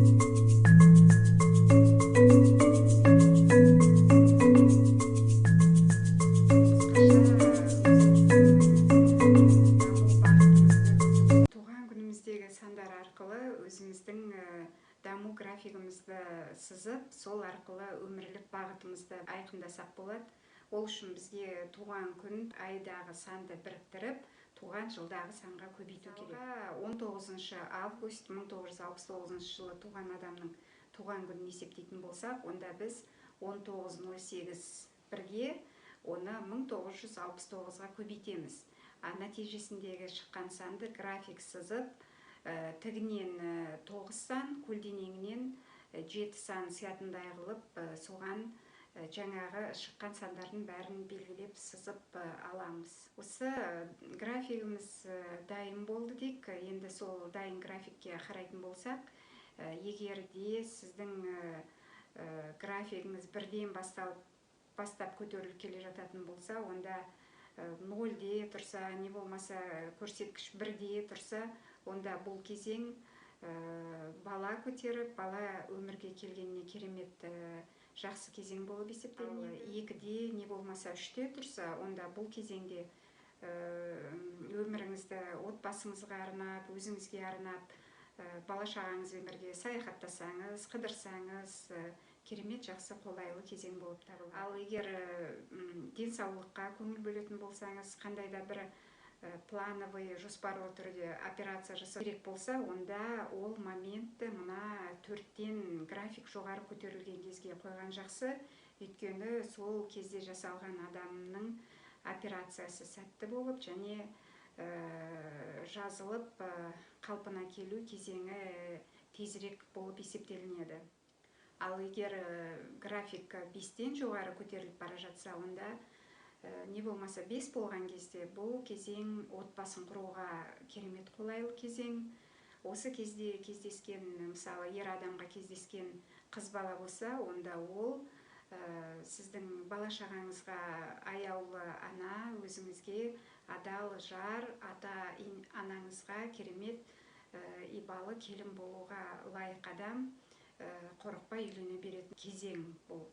Туған күніміздегі сандар арқылы өзіміздің даму графигімізді сызып, сол арқылы өмірлік бағытымызды айқындасақ болады. Ол үшін бізге туған күн айдағы санды біріктіріп, туған жылдағы санға көбейту керек. 19 август 1969 жылы туған адамның туған күнін есептейтін болсақ, онда біз 19.08 бірге оны 1969-ға көбейтеміз. Нәтижесіндегі шыққан санды график сызып, тігінен 9 сан, көлденеңінен 7 сан сиятындай қылып, соған жаңағы шыққан сандардың бәрін белгілеп сызып аламыз. Осы графигіміз дайын болды дейік. Енді сол дайын графикке қарайтын болсақ, егер де сіздің графигіңіз бірден бастап көтеріліп келе жататын болса, онда 0-де тұрса, не болмаса көрсеткіш 1-де тұрса, онда бұл кезең бала көтеріп, бала өмірге келгеніне керемет жақсы кезең болып есептелінеді. 2-де не болмаса 3-те тұрса, онда бұл кезеңде өміріңізді отбасыңызға арнап, өзіңізге арнап, бала-шағаңызбен бірге саяхаттасаңыз, қыдырсаңыз, керемет жақсы қолайлы кезең болып табылады. Ал егер денсаулыққа көңіл бөлетін болсаңыз, қандай да бір плановый, жоспарлы түрде операция жасау керек болса, онда ол моментті мына 4-тен график жоғары көтерілген кезге қойған жақсы. Өйткені сол кезде жасалған адамның операциясы сәтті болып, және жазылып, қалпына келу кезеңі тезірек болып есептелінеді. Ал егер график 5-тен жоғары көтеріліп бара жатса, онда не болмаса 5 болған кезде бұл кезең отбасын құруға керемет қолайлы кезең. Осы кезде кездескен, мысалы, ер адамға кездескен қыз бала болса, онда ол сіздің бала-шағаңызға аяулы ана, өзіңізге адал жар, ата-анаңызға керемет ибалы келін болуға лайық адам, қорықпай үйлене беретін кезең бұл.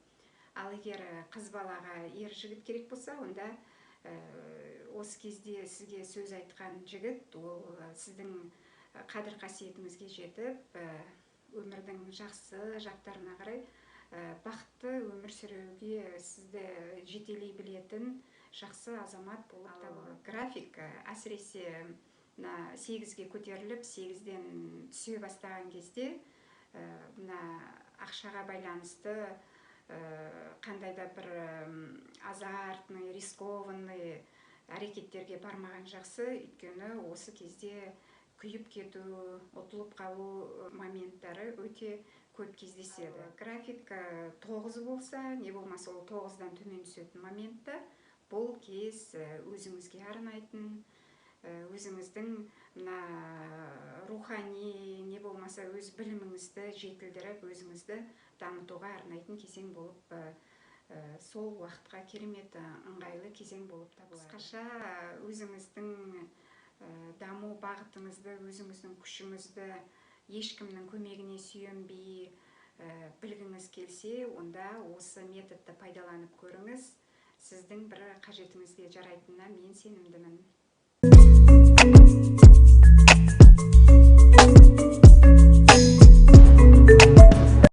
Ал егер қыз балаға ер жігіт керек болса, онда осы кезде сізге сөз айтқан жігіт, ол сіздің қадір-қасиетіңізге жетіп, өмірдің жақсы жақтарына қарай бақытты өмір сүруге сізді жетелей білетін жақсы азамат болып табылады. График әсіресе 8-ге көтеріліп, 8-ден түсе бастаған кезде ақшаға байланысты қандай да бір азартный, рискованный әрекеттерге бармаған жақсы. Өйткені осы кезде күйіп кету, ұтылып қалу моменттары өте көп кездеседі. График 9 болса, не болмаса ол 9-дан төмен түсетін моментті, бұл кез өзіңізге арнайтын, өзіңіздің рухани, не болмаса өз біліміңізді жетілдіріп, өзіңізді дамытуға арнайтын кезең болып, сол уақытқа керемет ыңғайлы кезең болып табылады. Қысқаша өзіңіздің даму бағытыңызды, өзіңіздің күшіңізді ешкімнің көмегіне сүйенбей білгіңіз келсе, онда осы методты пайдаланып көріңіз. Сіздің бір қажетіңізге жарайтынына мен сенімдімін.